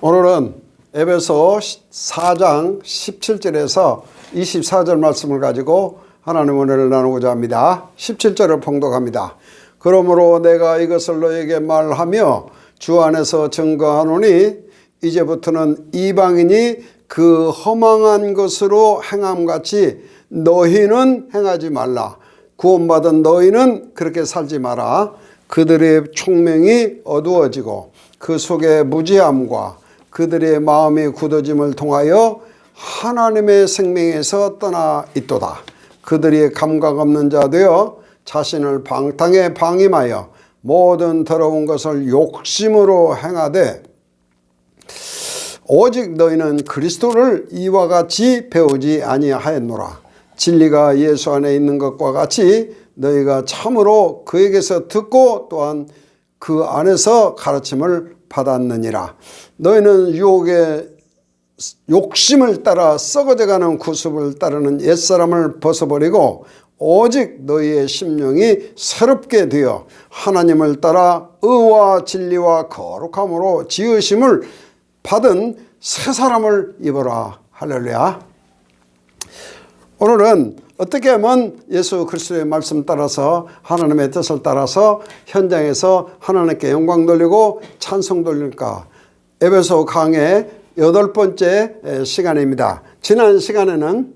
오늘은 에베소 4장 17절에서 24절 말씀을 가지고 하나님의 은혜를 나누고자 합니다. 17절을 봉독합니다. 그러므로 내가 이것을 너에게 말하며 주 안에서 증거하노니 이제부터는 이방인이 그 허망한 것으로 행함같이 너희는 행하지 말라. 구원받은 너희는 그렇게 살지 마라. 그들의 총명이 어두워지고 그 속에 무지함과 그들의 마음이 굳어짐을 통하여 하나님의 생명에서 떠나 있도다. 그들이 감각 없는 자 되어 자신을 방탕에 방임하여 모든 더러운 것을 욕심으로 행하되 오직 너희는 그리스도를 이와 같이 배우지 아니하였노라. 진리가 예수 안에 있는 것과 같이 너희가 참으로 그에게서 듣고 또한 그 안에서 가르침을 받았느니라. 너희는 유혹의 욕심을 따라 썩어져가는 구습을 따르는 옛사람을 벗어버리고 오직 너희의 심령이 새롭게 되어 하나님을 따라 의와 진리와 거룩함으로 지으심을 받은 새 사람을 입어라. 할렐루야. 오늘은 어떻게 하면 예수 그리스도의 말씀 따라서 하나님의 뜻을 따라서 현장에서 하나님께 영광 돌리고 찬송 돌릴까? 에베소 강의 8번째 시간입니다. 지난 시간에는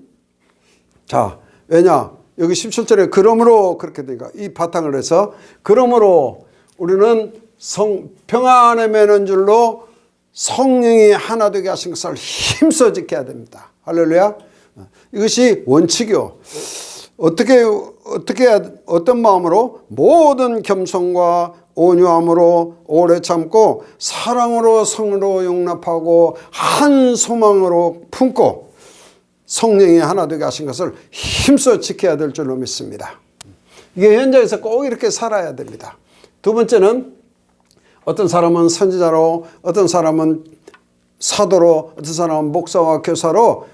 왜냐? 여기 17절에 그러므로 그렇게 되니까 이 바탕을 해서 그러므로 우리는 평안에 매는 줄로 성령이 하나 되게 하신 것을 힘써 지켜야 됩니다. 할렐루야. 이것이 원칙이요. 어떤 마음으로? 모든 겸손과 온유함으로 오래 참고 사랑으로 성으로 용납하고 한 소망으로 품고 성령이 하나 되게 하신 것을 힘써 지켜야 될 줄로 믿습니다. 이게 현장에서 꼭 이렇게 살아야 됩니다. 두 번째는 어떤 사람은 선지자로, 어떤 사람은 사도로, 어떤 사람은 목사와 교사로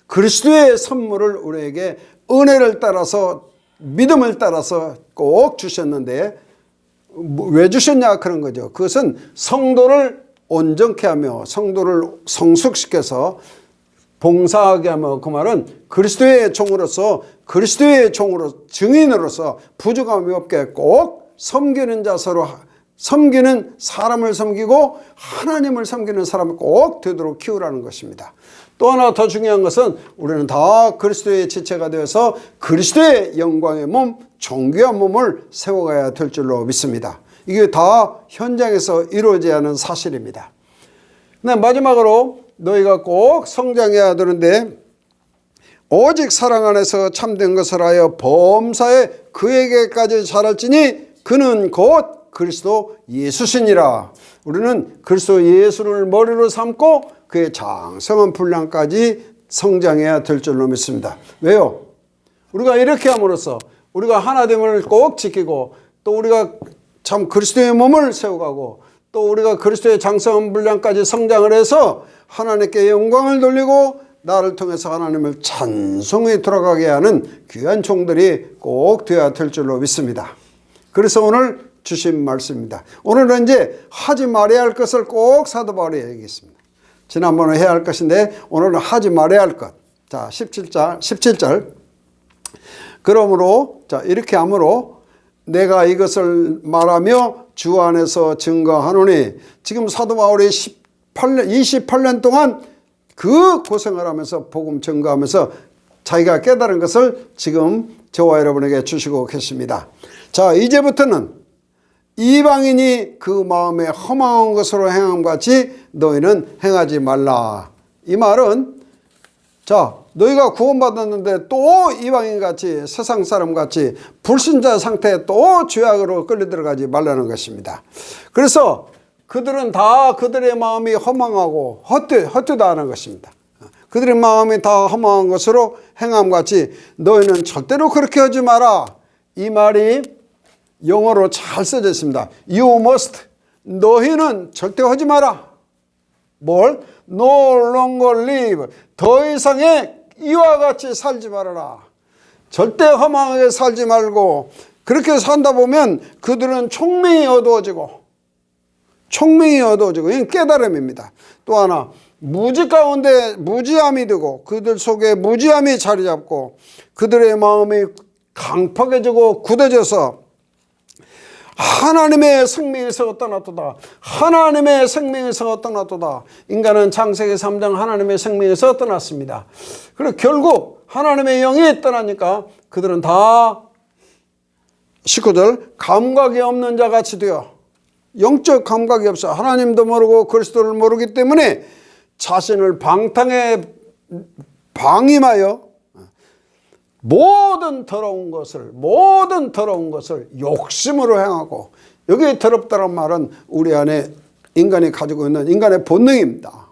그리스도의 선물을 우리에게 은혜를 따라서 믿음을 따라서 꼭 주셨는데 왜 주셨냐 그런 거죠. 그것은 성도를 온전케 하며 성도를 성숙시켜서 봉사하게 하며 그 말은 그리스도의 종으로서 그리스도의 종으로 증인으로서 부족함이 없게 꼭 섬기는 자세로 섬기는 사람을 섬기고 하나님을 섬기는 사람을 꼭 되도록 키우라는 것입니다. 또 하나 더 중요한 것은 우리는 다 그리스도의 지체가 되어서 그리스도의 영광의 몸, 존귀한 몸을 세워가야 될 줄로 믿습니다. 이게 다 현장에서 이루어져야 하는 사실입니다. 네, 마지막으로 너희가 꼭 성장해야 되는데 오직 사랑 안에서 참된 것을 하여 범사에 그에게까지 자랄지니 그는 곧 그리스도 예수시니라. 우리는 그리스도 예수를 머리로 삼고 그의 장성한 분량까지 성장해야 될 줄로 믿습니다. 왜요? 우리가 이렇게 함으로써 우리가 하나됨을 꼭 지키고 또 우리가 참 그리스도의 몸을 세워가고 또 우리가 그리스도의 장성한 분량까지 성장을 해서 하나님께 영광을 돌리고 나를 통해서 하나님을 찬송해 돌아가게 하는 귀한 종들이 꼭 되어야 될 줄로 믿습니다. 그래서 오늘 주신 말씀입니다. 오늘은 이제 하지 말아야 할 것을 꼭 사도 바울이 얘기했습니다. 지난번에 해야 할 것인데 오늘은 하지 말아야 할 것. 자, 17절. 그러므로 이렇게 하므로 내가 이것을 말하며 주 안에서 증거하노니 지금 사도 바울이 28년 동안 그 고생을 하면서 복음 증거하면서 자기가 깨달은 것을 지금 저와 여러분에게 주시고 계십니다. 자, 이제부터는 이방인이 그 마음에 허망한 것으로 행함같이 너희는 행하지 말라. 이 말은 너희가 구원받았는데 또 이방인같이 세상 사람같이 불신자 상태에 또 죄악으로 끌려 들어가지 말라는 것입니다. 그래서 그들은 다 그들의 마음이 허망하고 헛되다는 것입니다. 그들의 마음이 다 허망한 것으로 행함같이 너희는 절대로 그렇게 하지 마라. 이 말이 영어로 잘 써져 있습니다. You must. 너희는 절대 하지 마라. 뭘? No longer live. 더 이상의 이와 같이 살지 말아라. 절대 허망하게 살지 말고 그렇게 산다 보면 그들은 총명이 어두워지고 총명이 어두워지고, 이건 깨달음입니다. 또 하나, 무지 가운데 무지함이 되고 그들 속에 무지함이 자리 잡고 그들의 마음이 강팍해지고 굳어져서 하나님의 생명에서 떠났도다. 하나님의 생명에서 떠났도다. 인간은 창세기 3장 하나님의 생명에서 떠났습니다. 그리고 결국 하나님의 영이 떠나니까 그들은 다 19절 감각이 없는 자같이 되어, 영적 감각이 없어. 하나님도 모르고 그리스도를 모르기 때문에 자신을 방탕에 방임하여 모든 더러운 것을 욕심으로 행하고, 여기 더럽다는 말은 우리 안에 인간이 가지고 있는 인간의 본능입니다.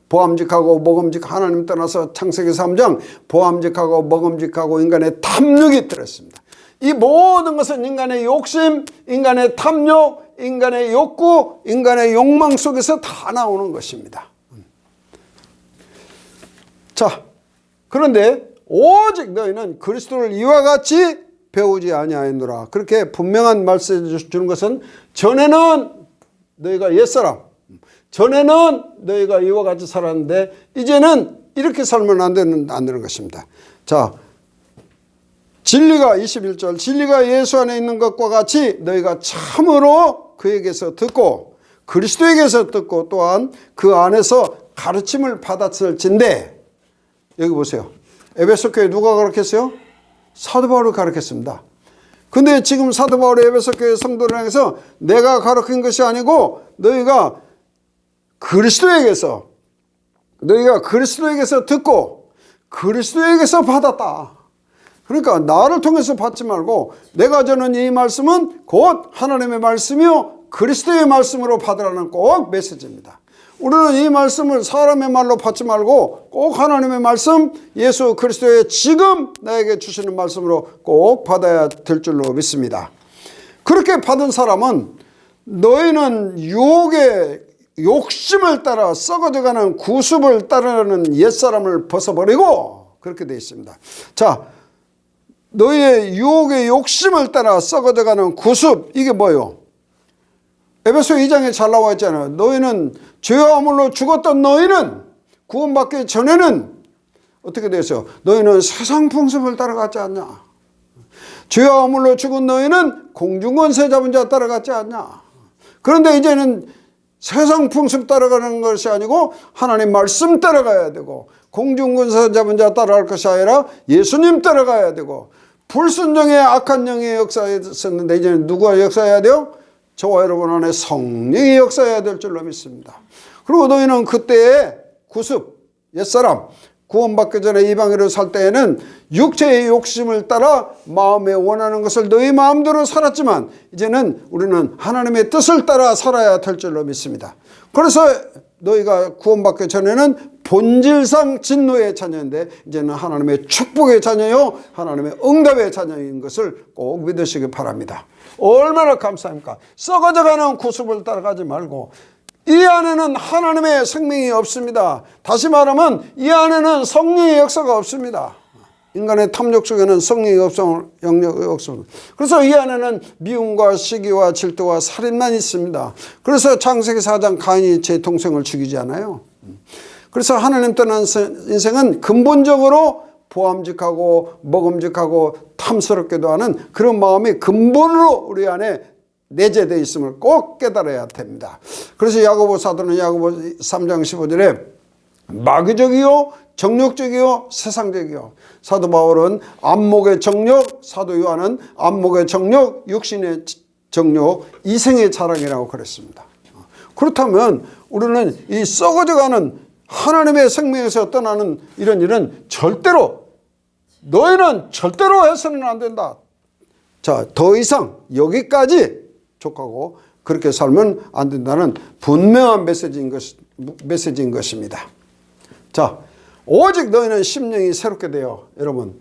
보암직하고 먹음직, 하나님 떠나서 창세기 3장 보암직하고 먹음직하고 인간의 탐욕이 들었습니다. 이 모든 것은 인간의 욕심, 인간의 탐욕, 인간의 욕구, 인간의 욕망 속에서 다 나오는 것입니다. 자, 그런데 오직 너희는 그리스도를 이와 같이 배우지 아니하였노라. 그렇게 분명한 말씀을 주는 것은, 전에는 너희가 옛사람, 전에는 너희가 이와 같이 살았는데 이제는 이렇게 살면 안 되는 것입니다. 자, 진리가 21절, 진리가 예수 안에 있는 것과 같이 너희가 참으로 그에게서 듣고 그리스도에게서 듣고 또한 그 안에서 가르침을 받았을진데, 여기 보세요. 에베소 교회 누가 가르쳤어요? 사도 바울이 가르쳤습니다. 근데 지금 사도 바울이 에베소 교회 성도를 향해서 내가 가르친 것이 아니고 너희가 그리스도에게서 듣고 그리스도에게서 받았다. 그러니까 나를 통해서 받지 말고 내가 전한 이 말씀은 곧 하나님의 말씀이요 그리스도의 말씀으로 받으라는 꼭 메시지입니다. 우리는 이 말씀을 사람의 말로 받지 말고 꼭 하나님의 말씀, 예수 그리스도의 지금 나에게 주시는 말씀으로 꼭 받아야 될 줄로 믿습니다. 그렇게 받은 사람은 너희는 유혹의 욕심을 따라 썩어져가는 구습을 따르는 옛사람을 벗어버리고, 그렇게 되어 있습니다. 자, 너희의 유혹의 욕심을 따라 썩어져가는 구습, 이게 뭐예요? 에베소 2장에 잘 나와 있잖아요. 너희는 죄와 허물로 죽었던 너희는 구원받기 전에는 어떻게 됐어요? 너희는 세상 풍습을 따라갔지 않냐? 죄와 허물로 죽은 너희는 공중권세 잡은 자 따라갔지 않냐? 그런데 이제는 세상 풍습 따라가는 것이 아니고 하나님 말씀 따라가야 되고, 공중권세 잡은 자 따라갈 것이 아니라 예수님 따라가야 되고, 불순종의 악한 영의 역사였었는데 이제는 누가 역사해야 돼요? 저와 여러분 안에 성령이 역사해야 될 줄로 믿습니다. 그리고 너희는 그때의 구습, 옛사람, 구원받기 전에 이방인으로 살 때에는 육체의 욕심을 따라 마음에 원하는 것을 너희 마음대로 살았지만 이제는 우리는 하나님의 뜻을 따라 살아야 될 줄로 믿습니다. 그래서 너희가 구원받기 전에는 본질상 진노의 자녀인데 이제는 하나님의 축복의 자녀요 하나님의 응답의 자녀인 것을 꼭 믿으시기 바랍니다. 얼마나 감사합니까? 썩어져가는 구습을 따라가지 말고, 이 안에는 하나님의 생명이 없습니다. 다시 말하면 이 안에는 성령의 역사가 없습니다. 인간의 탐욕 속에는 성령의 영역이 없습니다. 그래서 이 안에는 미움과 시기와 질투와 살인만 있습니다. 그래서 창세기 4장 가인이 제 동생을 죽이지 않아요. 그래서 하나님 떠난 인생은 근본적으로 보암직하고 먹음직하고 탐스럽게도 하는 그런 마음이 근본으로 우리 안에 내재되어 있음을 꼭 깨달아야 됩니다. 그래서 야고보 사도는 야고보 3장 15절에 마귀적이요 정욕적이요 세상적이요, 사도 바울은 안목의 정욕, 사도 요한은 안목의 정욕, 육신의 정욕, 이생의 자랑이라고 그랬습니다. 그렇다면 우리는 이 썩어져가는 하나님의 생명에서 떠나는 이런 일은 너희는 절대로 해서는 안 된다. 자, 더 이상 여기까지 족하고 그렇게 살면 안 된다는 분명한 메시지인 것입니다. 자, 오직 너희는 심령이 새롭게 되어, 여러분,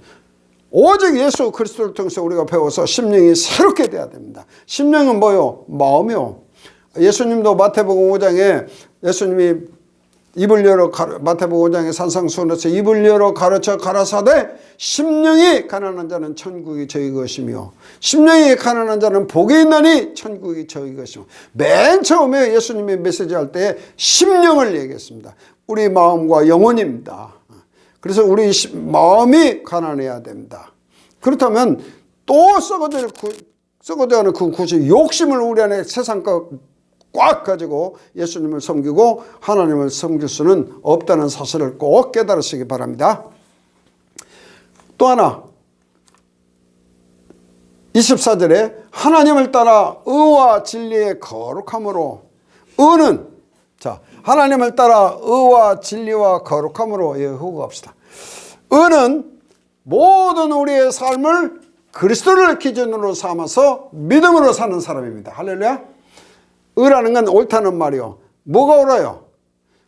오직 예수 그리스도를 통해서 우리가 배워서 심령이 새롭게 돼야 됩니다. 심령은 뭐요? 마음이요. 예수님도 마태복음 5장에 예수님이 입을 열어 마태복음 5장의 산상수훈에서 입을 열어 가르쳐 가라사대 심령이 가난한 자는 천국이 저희 것이며 심령이 가난한 자는 복이 있나니 천국이 저희 것이며 맨 처음에 예수님이 메시지할 때 심령을 얘기했습니다. 우리 마음과 영혼입니다. 그래서 우리 마음이 가난해야 됩니다. 그렇다면 또 썩어져가는 그 구실 욕심을 우리 안에 세상 것 꽉 가지고 예수님을 섬기고 하나님을 섬길 수는 없다는 사실을 꼭 깨달으시기 바랍니다. 또 하나 24절에 하나님을 따라 의와 진리의 거룩함으로 의는 하나님을 따라 의와 진리와 거룩함으로 호흡합시다. 의는 모든 우리의 삶을 그리스도를 기준으로 삼아서 믿음으로 사는 사람입니다. 할렐루야. 의라는 건 옳다는 말이요. 뭐가 옳아요?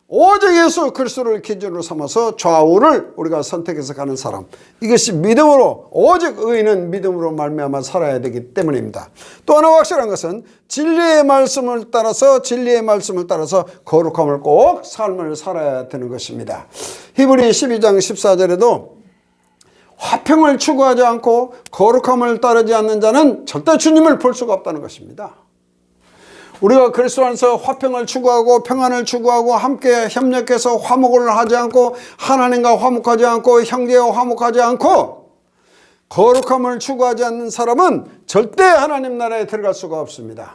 오직 예수 그리스도를 기준으로 삼아서 좌우를 우리가 선택해서 가는 사람. 이것이 믿음으로, 오직 의인은 믿음으로 말미암아 살아야 되기 때문입니다. 또 하나 확실한 것은 진리의 말씀을 따라서 거룩함을 꼭 삶을 살아야 되는 것입니다. 히브리 12장 14절에도 화평을 추구하지 않고 거룩함을 따르지 않는 자는 절대 주님을 볼 수가 없다는 것입니다. 우리가 그리스도 안에서 화평을 추구하고 평안을 추구하고 함께 협력해서 화목을 하지 않고 하나님과 화목하지 않고 형제와 화목하지 않고 거룩함을 추구하지 않는 사람은 절대 하나님 나라에 들어갈 수가 없습니다.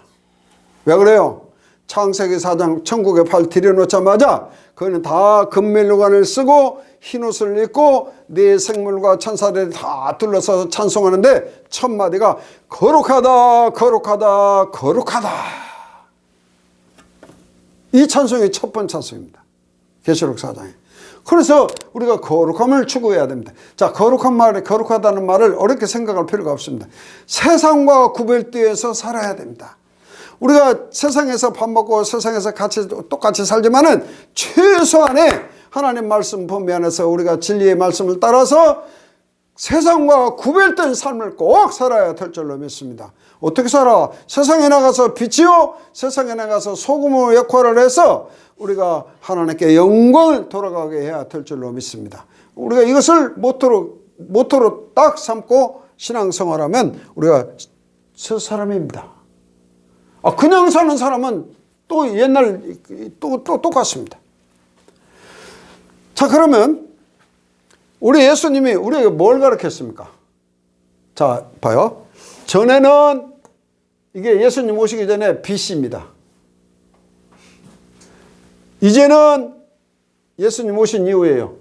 왜 그래요? 창세기 4장 천국에 발 들여놓자마자 그는 다 금멜로관을 쓰고 흰옷을 입고 네 생물과 천사들이 다 둘러서 찬송하는데 첫 마디가 거룩하다 거룩하다 거룩하다. 이 찬송이 첫 번째 찬송입니다. 계시록 4장에. 그래서 우리가 거룩함을 추구해야 됩니다. 자, 거룩하다는 말을 어렵게 생각할 필요가 없습니다. 세상과 구별되어서 살아야 됩니다. 우리가 세상에서 밥 먹고 세상에서 똑같이 살지만은 최소한의 하나님 말씀 범위 안에서 우리가 진리의 말씀을 따라서 세상과 구별된 삶을 꼭 살아야 될 줄로 믿습니다. 어떻게 살아? 세상에 나가서 빛이요, 세상에 나가서 소금의 역할을 해서 우리가 하나님께 영광을 돌아가게 해야 될 줄로 믿습니다. 우리가 이것을 모토로 딱 삼고 신앙생활하면 우리가 새 사람입니다. 그냥 사는 사람은 또 옛날 또 똑같습니다. 자, 그러면 우리 예수님이 우리에게 뭘 가르쳤습니까? 자, 봐요. 전에는 이게 예수님 오시기 전에 BC입니다. 이제는 예수님 오신 이후에요.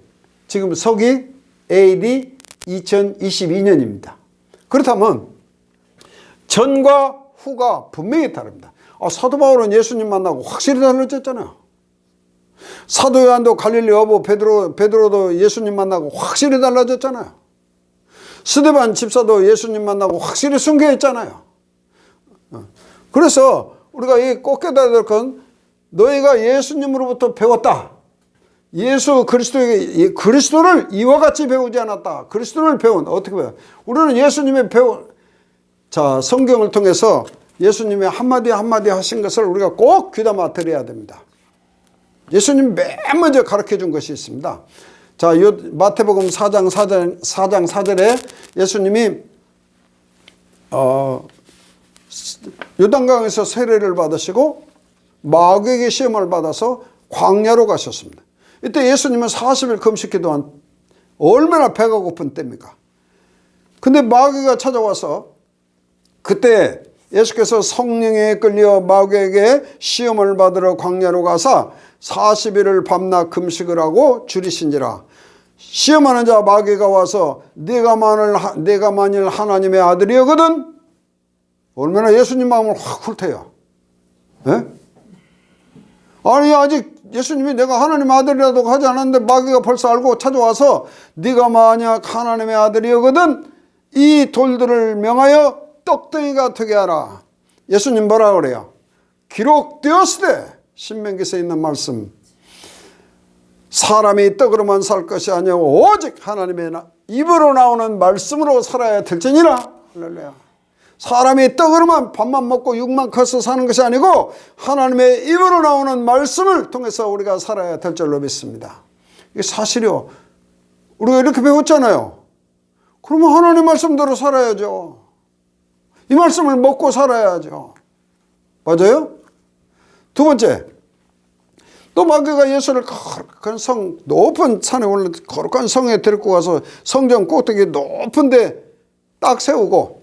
지금 서기 AD 2022년입니다. 그렇다면 전과 후가 분명히 다릅니다. 사도 바울은 예수님 만나고 확실히 달라졌잖아요. 사도 요한도 갈릴리 어부 베드로도 예수님 만나고 확실히 달라졌잖아요. 스데반 집사도 예수님 만나고 확실히 순교했잖아요. 그래서 우리가 꼭 깨달아야 될 건 너희가 예수님으로부터 배웠다. 예수 그리스도를 이와 같이 배우지 않았다. 그리스도를 어떻게 배워? 우리는 예수님의 성경을 통해서 예수님의 한마디 한마디 하신 것을 우리가 꼭 귀담아 드려야 됩니다. 예수님 맨 먼저 가르쳐 준 것이 있습니다. 자, 마태복음 4장 4절에 예수님이 요단강에서 세례를 받으시고 마귀에게 시험을 받아서 광야로 가셨습니다. 이때 예수님은 40일 금식기도한 얼마나 배가 고픈 때입니까? 근데 마귀가 찾아와서 그때 예수께서 성령에 끌려 마귀에게 시험을 받으러 광야로 가사 40일을 밤낮 금식을 하고 줄이신지라. 시험하는 자 마귀가 와서 네가 만일 하나님의 아들이거든. 얼마나 예수님 마음을 확 훑어요. 네? 아니 아직 예수님이 내가 하나님의 아들이라도 하지 않았는데 마귀가 벌써 알고 찾아와서 네가 만약 하나님의 아들이거든 이 돌들을 명하여 떡덩이가 되게 하라. 예수님 뭐라 그래요? 기록되었으되 신명기서에 있는 말씀 사람이 떡으로만 살 것이 아니고 오직 하나님의 입으로 나오는 말씀으로 살아야 될지니라. 할렐루야. 사람이 떡으로만 밥만 먹고 육만 커서 사는 것이 아니고 하나님의 입으로 나오는 말씀을 통해서 우리가 살아야 될 줄로 믿습니다. 이게 사실이요. 우리가 이렇게 배웠잖아요. 그러면 하나님 말씀대로 살아야죠. 이 말씀을 먹고 살아야죠. 맞아요? 두 번째, 또 마귀가 예수를 거룩한 성, 높은 산에 올라 거룩한 성에 데리고 가서 성전 꼭대기 높은데 딱 세우고,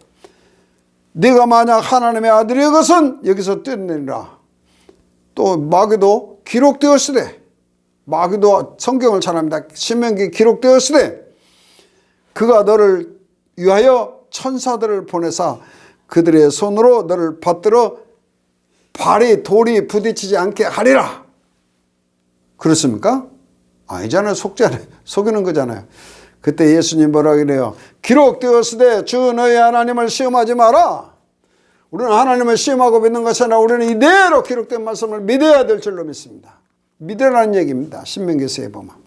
네가 만약 하나님의 아들의 것은 여기서 뛰어내리라. 또 마귀도 기록되었으되, 마귀도 성경을 잘 압니다. 신명기 기록되었으되 그가 너를 위하여 천사들을 보내사 그들의 손으로 너를 받들어 발이 돌이 부딪히지 않게 하리라. 그렇습니까? 아니잖아요. 속이는 거잖아요. 그때 예수님 뭐라 그래요? 기록되었으되 주 너희 하나님을 시험하지 마라. 우리는 하나님을 시험하고 믿는 것이 아니라 우리는 이대로 기록된 말씀을 믿어야 될 줄로 믿습니다. 믿으라는 얘기입니다. 신명기서에 보면.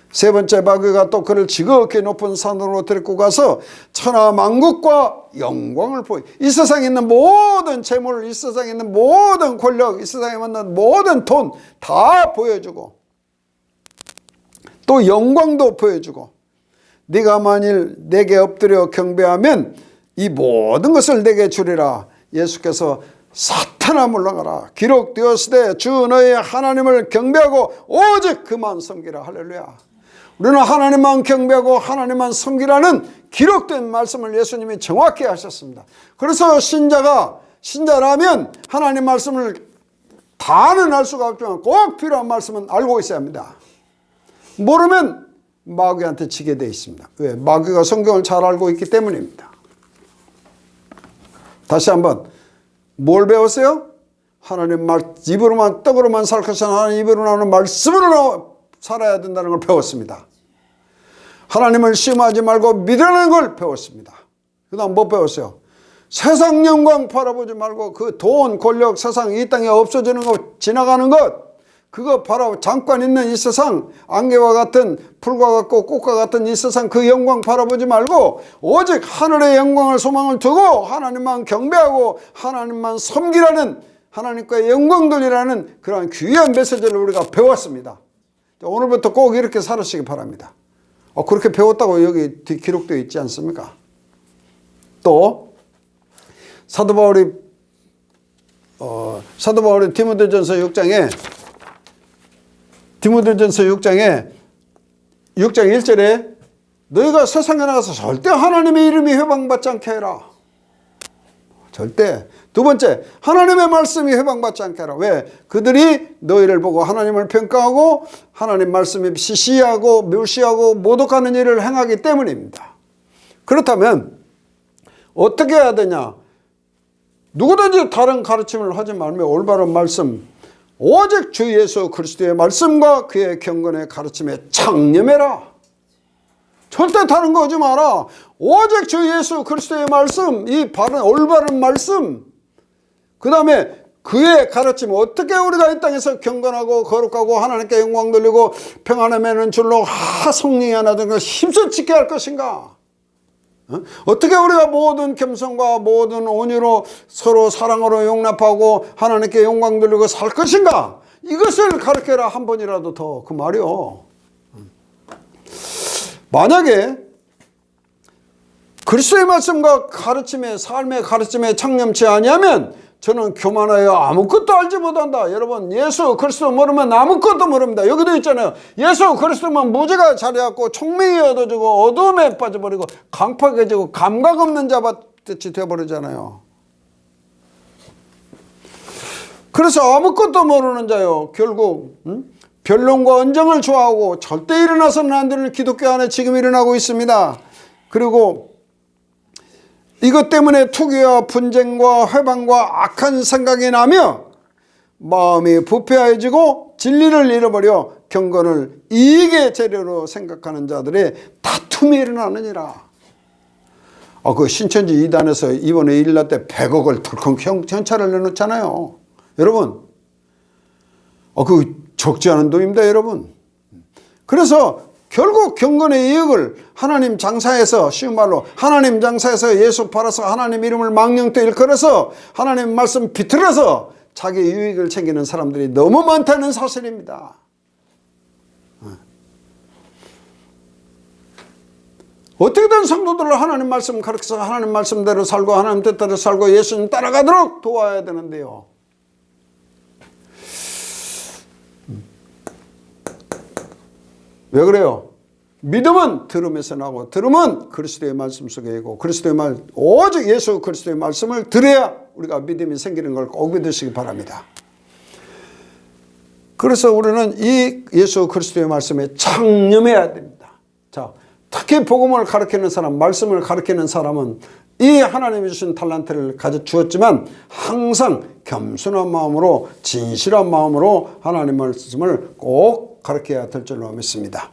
세 번째, 마귀가 또 그를 지극히 높은 산으로 데리고 가서 천하 만국과 영광을 보여. 이 세상에 있는 모든 재물, 이 세상에 있는 모든 권력, 이 세상에 있는 모든 돈 다 보여주고, 또 영광도 보여주고, 네가 만일 내게 엎드려 경배하면 이 모든 것을 내게 주리라. 예수께서 사탄아 물러가라. 기록되었으되 주 너희 하나님을 경배하고 오직 그만 섬기라. 할렐루야. 우리는 하나님만 경배하고 하나님만 섬기라는 기록된 말씀을 예수님이 정확히 하셨습니다. 그래서 신자라면 하나님 말씀을 다는 알 수가 없지만 꼭 필요한 말씀은 알고 있어야 합니다. 모르면 마귀한테 지게 되어 있습니다. 왜? 마귀가 성경을 잘 알고 있기 때문입니다. 다시 한번, 뭘 배웠어요? 하나님 말, 입으로만 떡으로만 살 것이 아니라 하나님 입으로 나오는 말씀으로 살아야 된다는 걸 배웠습니다. 하나님을 시험하지 말고 믿으라는 걸 배웠습니다. 그 다음 뭐 배웠어요? 세상 영광 바라보지 말고 그 돈, 권력, 세상 이 땅에 없어지는 것, 지나가는 것, 그거 바라보, 잠깐 있는 이 세상, 안개와 같은, 풀과 같고 꽃과 같은 이 세상 그 영광 바라보지 말고 오직 하늘의 영광을 소망을 두고 하나님만 경배하고 하나님만 섬기라는, 하나님과의 영광 돌리라는 그러한 귀한 메시지를 우리가 배웠습니다. 오늘부터 꼭 이렇게 살으시기 바랍니다. 그렇게 배웠다고 여기 기록되어 있지 않습니까? 또 사도 바울이 디모데전서 6장에 6장 1절에 너희가 세상에 나가서 절대 하나님의 이름이 회방받지 않게 해라. 절대. 두 번째, 하나님의 말씀이 회방받지 않게 하라. 왜? 그들이 너희를 보고 하나님을 평가하고 하나님 말씀이 시시하고 멸시하고 모독하는 일을 행하기 때문입니다. 그렇다면 어떻게 해야 되냐? 누구든지 다른 가르침을 하지 말며 올바른 말씀, 오직 주 예수 그리스도의 말씀과 그의 경건의 가르침에 창념해라. 절대 다른 거 하지 마라. 오직 주 예수 그리스도의 말씀, 이 바른 올바른 말씀, 그 다음에 그의 가르침, 어떻게 우리가 이 땅에서 경건하고 거룩하고 하나님께 영광 돌리고 평안을 맺는 줄로 성령이 하나 된 것을 힘써 지켜야 할 것인가? 어떻게 우리가 모든 겸손과 모든 온유로 서로 사랑으로 용납하고 하나님께 영광 돌리고 살 것인가? 이것을 가르쳐라. 한 번이라도 더. 그 말이요. 만약에 그리스도의 말씀과 가르침에, 삶의 가르침에 창념치 아니하면 저는 교만하여 아무것도 알지 못한다. 여러분, 예수 그리스도 모르면 아무것도 모릅니다. 여기도 있잖아요. 예수 그리스도만 무지가 자리하고 총명이 얻어지고 어두움에 빠져버리고 강팍해지고 감각 없는 자같이 되어버리잖아요. 그래서 아무것도 모르는 자요, 결국 변론과 언쟁을 좋아하고 절대 일어나서는 안 되는 기독교 안에 지금 일어나고 있습니다. 그리고 이것 때문에 투기와 분쟁과 회방과 악한 생각이 나며 마음이 부패해지고 진리를 잃어버려 경건을 이익의 재료로 생각하는 자들의 다툼이 일어나느니라. 그 신천지 이단에서 이번에 일날 때 100억을 덜컹 현찰을 내놓잖아요. 여러분, 그 적지 않은 돈입니다, 여러분. 그래서 결국 경건의 이익을 하나님 장사해서, 쉬운 말로 하나님 장사해서 예수 팔아서 하나님 이름을 망령되이 일컬어서 하나님 말씀 비틀어서 자기 유익을 챙기는 사람들이 너무 많다는 사실입니다. 어떻게든 성도들을 하나님 말씀 가르쳐서 하나님 말씀대로 살고 하나님 뜻대로 살고 예수님 따라가도록 도와야 되는데요. 왜 그래요? 믿음은 들음에서 나고 들음은 그리스도의 말씀 속에 있고 그리스도의 말, 오직 예수 그리스도의 말씀을 들어야 우리가 믿음이 생기는 걸 꼭 믿으시기 바랍니다. 그래서 우리는 이 예수 그리스도의 말씀에 창념해야 됩니다. 자, 특히 복음을 가르치는 사람, 말씀을 가르치는 사람은 이 하나님이 주신 달란트를 가져 주었지만 항상 겸손한 마음으로 진실한 마음으로 하나님 말씀을 꼭 가르쳐야 될 줄로 믿습니다.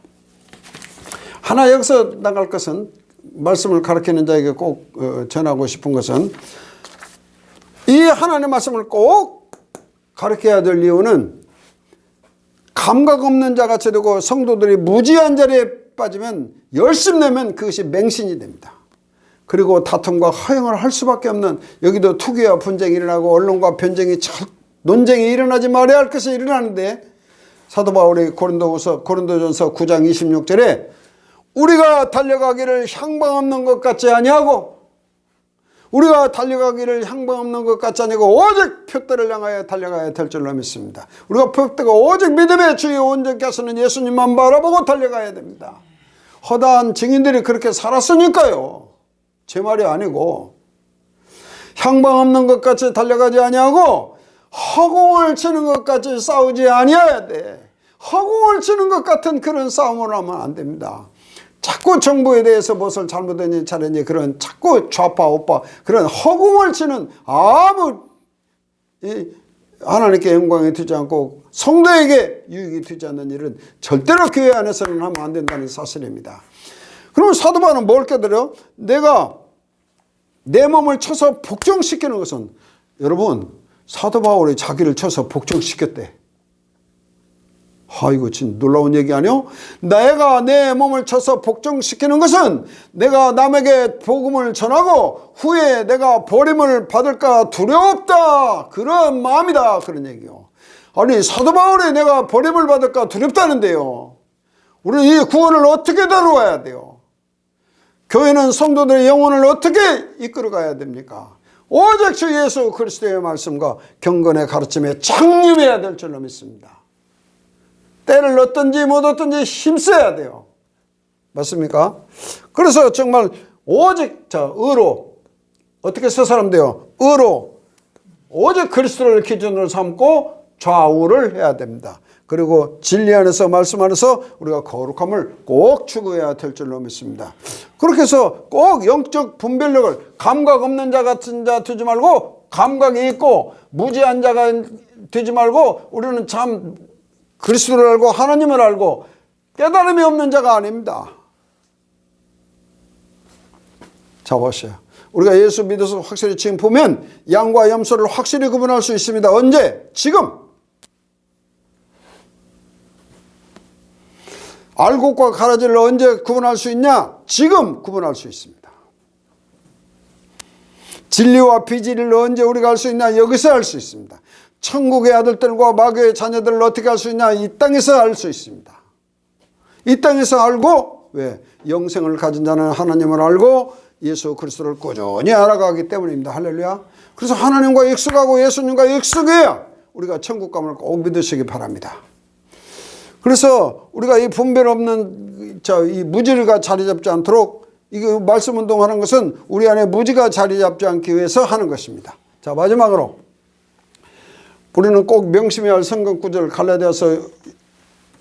하나 여기서 나갈 것은, 말씀을 가르치는 자에게 꼭 전하고 싶은 것은, 이 하나님 말씀을 꼭 가르쳐야 될 이유는 감각 없는 자같이 되고 성도들이 무지한 자리에 빠지면 열심내면 그것이 맹신이 됩니다. 그리고 다툼과 허용을 할 수밖에 없는, 여기도 투기와 분쟁이 일어나고 언론과 변쟁이, 논쟁이 일어나지 말아야 할 것이 일어나는데, 사도 바울이 고린도전서 9장 26절에 우리가 달려가기를 향방 없는 것 같지 아니하고, 우리가 달려가기를 향방 없는 것 같지 아니고 오직 표대를 향하여 달려가야 될 줄로 믿습니다. 우리가 표대가 오직 믿음의 주의 온전케 하시는 예수님만 바라보고 달려가야 됩니다. 허다한 증인들이 그렇게 살았으니까요. 제 말이 아니고, 향방 없는 것 같이 달려가지 아니하고 허공을 치는 것 같이 싸우지 아니해야 돼. 허공을 치는 것 같은 그런 싸움을 하면 안 됩니다. 자꾸 정부에 대해서 무엇을 잘못했니 잘했니 그런 자꾸 좌파 우파 그런 허공을 치는, 아무 하나님께 영광이 되지 않고 성도에게 유익이 되지 않는 일은 절대로 교회 안에서는 하면 안 된다는 사실입니다. 그러면 사도 바울은 뭘 깨달아요? 내가 내 몸을 쳐서 복종시키는 것은, 여러분, 사도 바울이 자기를 쳐서 복종시켰대. 이거 진짜 놀라운 얘기 아니요? 내가 내 몸을 쳐서 복종시키는 것은 내가 남에게 복음을 전하고 후에 내가 버림을 받을까 두렵다, 그런 마음이다, 그런 얘기요. 아니, 사도 바울이 내가 버림을 받을까 두렵다는데요. 우리는 이 구원을 어떻게 다루어야 돼요? 교회는 성도들의 영혼을 어떻게 이끌어가야 됩니까? 오직 주 예수 그리스도의 말씀과 경건의 가르침에 창념해야 될 줄로 믿습니다. 때를 얻든지 못 얻든지 힘써야 돼요. 맞습니까? 그래서 정말 오직 의로 어떻게 서사람 돼요? 의로 오직 그리스도를 기준으로 삼고 좌우를 해야 됩니다. 그리고 진리 안에서, 말씀 안에서 우리가 거룩함을 꼭 추구해야 될 줄로 믿습니다. 그렇게 해서 꼭 영적 분별력을, 감각 없는 자 같은 자 되지 말고 감각이 있고 무지한 자가 되지 말고, 우리는 참 그리스도를 알고 하나님을 알고 깨달음이 없는 자가 아닙니다. 자, 보세요. 우리가 예수 믿어서 확실히 지금 보면 양과 염소를 확실히 구분할 수 있습니다. 언제? 지금. 알곡과 가라지를 언제 구분할 수 있냐? 지금 구분할 수 있습니다. 진리와 비진리를 언제 우리가 알 수 있냐? 여기서 알 수 있습니다. 천국의 아들들과 마귀의 자녀들을 어떻게 알 수 있냐? 이 땅에서 알 수 있습니다. 이 땅에서 알고, 왜? 영생을 가진 자는 하나님을 알고 예수 그리스도를 꾸준히 알아가기 때문입니다. 할렐루야. 그래서 하나님과 익숙하고 예수님과 익숙해야 우리가 천국 감을 꼭 믿으시기 바랍니다. 그래서 우리가 이 분별 없는 이 무지가 자리 잡지 않도록, 이거 말씀 운동하는 것은 우리 안에 무지가 자리 잡지 않기 위해서 하는 것입니다. 자, 마지막으로 우리는 꼭 명심해야 할 성경 구절 갈라디아서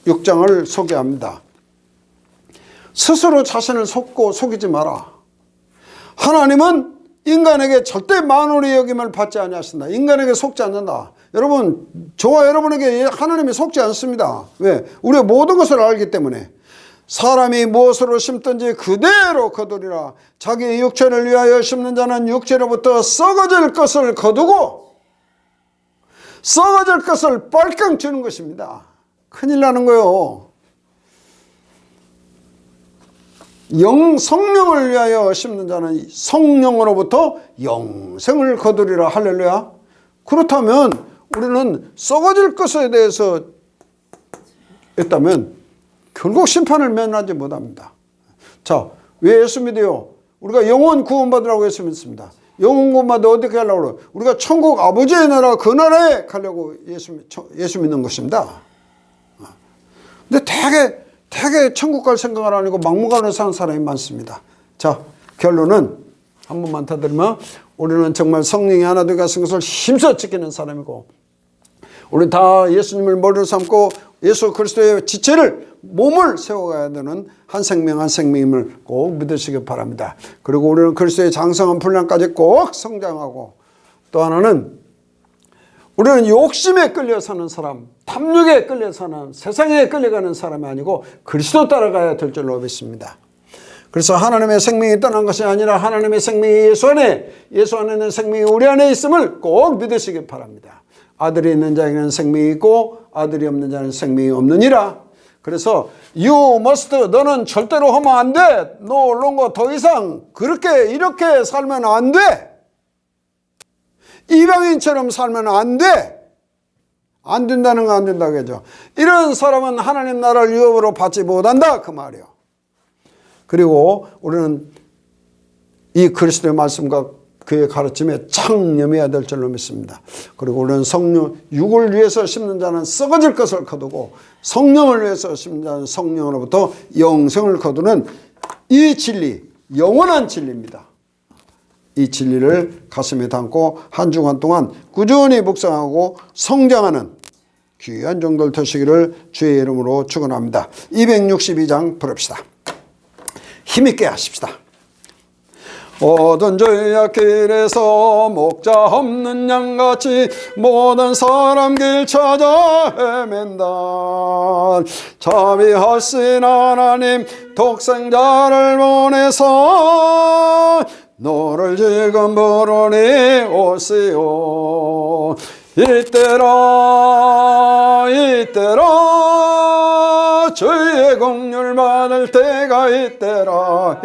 6장을 소개합니다. 스스로 자신을 속이지 마라. 하나님은 인간에게 절대 만홀의 여김을 받지 아니하신다. 인간에게 속지 않는다. 여러분, 저와 여러분에게 하나님이 속지 않습니다. 왜? 우리의 모든 것을 알기 때문에. 사람이 무엇으로 심든지 그대로 거두리라. 자기 육체를 위하여 심는 자는 육체로부터 썩어질 것을 거두고 썩어질 것을 빨강 주는 것입니다. 큰일 나는 거예요. 성령을 위하여 심는 자는 성령으로부터 영생을 거두리라. 할렐루야. 그렇다면 우리는 썩어질 것에 대해서 했다면 결국 심판을 면하지 못합니다. 자, 왜 예수 믿어요? 우리가 영원 구원받으라고 예수 믿습니다. 영원 구원받아 어떻게 하려고 그래요? 우리가 천국 아버지의 나라 그 나라에 가려고 예수 믿는 것입니다. 근데 되게 천국 갈 생각을 안 하고 막무가내로 사는 사람이 많습니다. 자, 결론은 한 번만 더 들으면 우리는 정말 성령이 하나 되어 가신 것을 힘써 지키는 사람이고, 우리 다 예수님을 머리로 삼고 예수 그리스도의 지체를 몸을 세워가야 되는 한 생명 한 생명임을 꼭 믿으시기 바랍니다. 그리고 우리는 그리스도의 장성한 분량까지 꼭 성장하고, 또 하나는 우리는 욕심에 끌려 사는 사람, 탐욕에 끌려 사는, 세상에 끌려가는 사람이 아니고 그리스도 따라가야 될 줄로 믿습니다. 그래서 하나님의 생명이 떠난 것이 아니라 하나님의 생명이 예수 안에 있는 생명이 우리 안에 있음을 꼭 믿으시기 바랍니다. 아들이 있는 자에게는 생명이 있고 아들이 없는 자는 생명이 없느니라. 그래서 you must, 너는 절대로 하면 안 돼. no longer, 더 이상 이렇게 살면 안 돼. 이방인처럼 살면 안 돼. 안 된다는 거 안 된다고 하죠. 이런 사람은 하나님 나라를 유업으로 받지 못한다, 그 말이에요. 그리고 우리는 이 그리스도의 말씀과 그의 가르침에 창념해야 될 줄로 믿습니다. 그리고 우리는 성령, 육을 위해서 심는 자는 썩어질 것을 거두고 성령을 위해서 심는 자는 성령으로부터 영생을 거두는 이 진리, 영원한 진리입니다. 이 진리를 가슴에 담고 한 주간 동안 꾸준히 묵상하고 성장하는 귀한 종들 되시기를 주의 이름으로 축원합니다. 262장 부릅시다. 힘있게 하십시다. 모든 죄악 길에서 목자 없는 양같이 모든 사람 길 찾아 헤맨다. 자비하신 하나님 독생자를 보내서 너를 지금 부르니 오시오. 이때라 주의 공률 받을 때가 이때라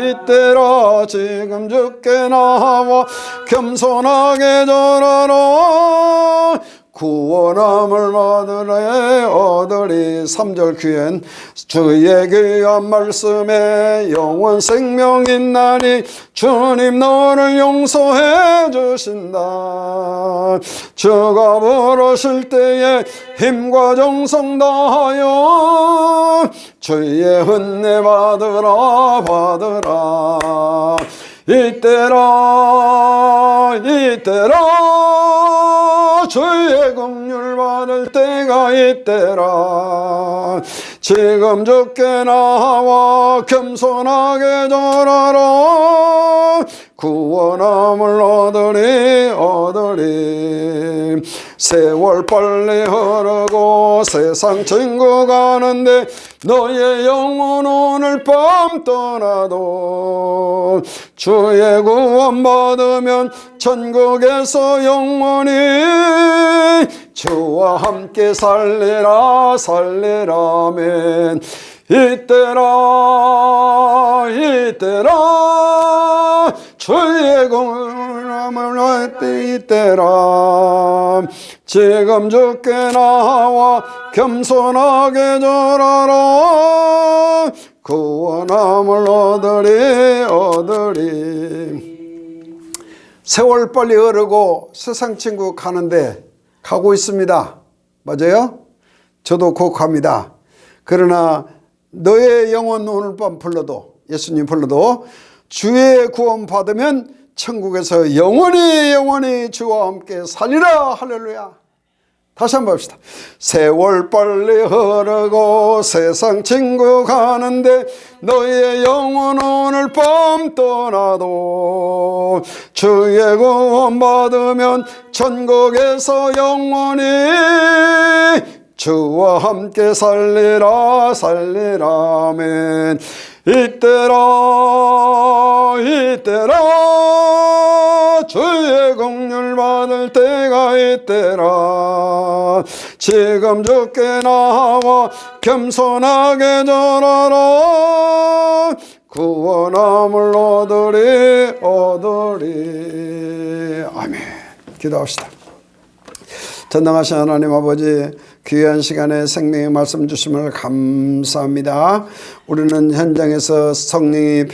지금 주께 나와 겸손하게 절하라. 구원함을 받으래 얻으리. 3절 귀엔 주의 귀한 말씀에 영원 생명 있나니 주님 너를 용서해 주신다. 주가 부르실 때에 힘과 정성 다하여 주의 은혜 받으라. 이때라 주의 긍휼 받을 때가 이때라. 지금 주께 나와 겸손하게 절하라. 구원함을 얻으리. 세월 빨리 흐르고 세상 친구 가는데 너의 영혼 오늘 밤 떠나도 주의 구원 받으면 천국에서 영원히 주와 함께 살리라. 아멘. 이때라 주의 공함을 할 때 이때라. 지금 주께 나와 겸손하게 절하라. 구원함을 얻으리. 세월 빨리 흐르고 세상 친구 가는데 가고 있습니다. 맞아요? 저도 곧 갑니다. 그러나 너의 영혼 오늘 밤 불러도, 예수님 불러도 주의 구원 받으면 천국에서 영원히 주와 함께 살리라. 할렐루야. 다시 한번 봅시다. 세월 빨리 흐르고 세상 친구 가는데 너의 영혼 오늘 밤 떠나도 주의 구원 받으면 천국에서 영원히 주와 함께 살리라. 아멘. 이때라 주의 긍휼 받을 때가 이때라. 지금 주께 나와 겸손하게 절하라. 구원함을 얻으리. 아멘. 기도합시다. 전능하신 하나님 아버지, 귀한 시간에 생명의 말씀 주심을 감사합니다. 우리는 현장에서 성령이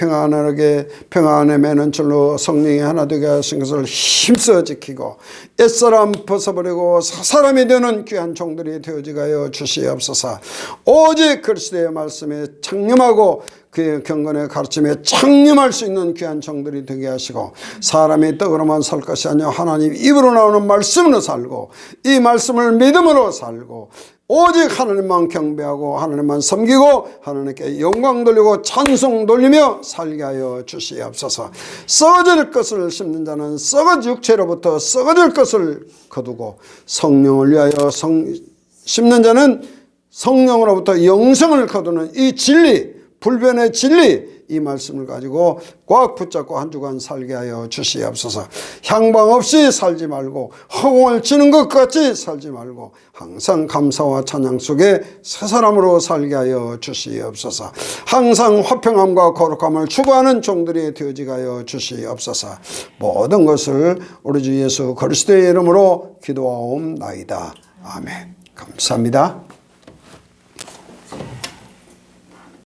평안에 매는 줄로 성령이 하나 되게 하신 것을 힘써 지키고 옛사람 벗어버리고 사람이 되는 귀한 종들이 되어지게 하여 주시옵소서. 오직 그리스도의 말씀에 창념하고 그의 경건의 가르침에 창념할 수 있는 귀한 종들이 되게 하시고, 사람이 떡으로만 살 것이 아니라 하나님 입으로 나오는 말씀으로 살고 이 말씀을 믿음으로 살고 오직 하나님만 경배하고 하나님만 섬기고 하나님께 영광 돌리고 찬송 돌리며 살게 하여 주시옵소서. 썩어질 것을 심는 자는 썩어질 육체로부터 썩어질 것을 거두고 성령을 위하여 심는 자는 성령으로부터 영생을 거두는 이 진리, 불변의 진리, 이 말씀을 가지고 꽉 붙잡고 한 주간 살게 하여 주시옵소서. 향방 없이 살지 말고 허공을 치는 것 같이 살지 말고 항상 감사와 찬양 속에 새 사람으로 살게 하여 주시옵소서. 항상 화평함과 거룩함을 추구하는 종들이 되어지게 하여 주시옵소서. 모든 것을 우리 주 예수 그리스도의 이름으로 기도하옵나이다. 아멘. 감사합니다.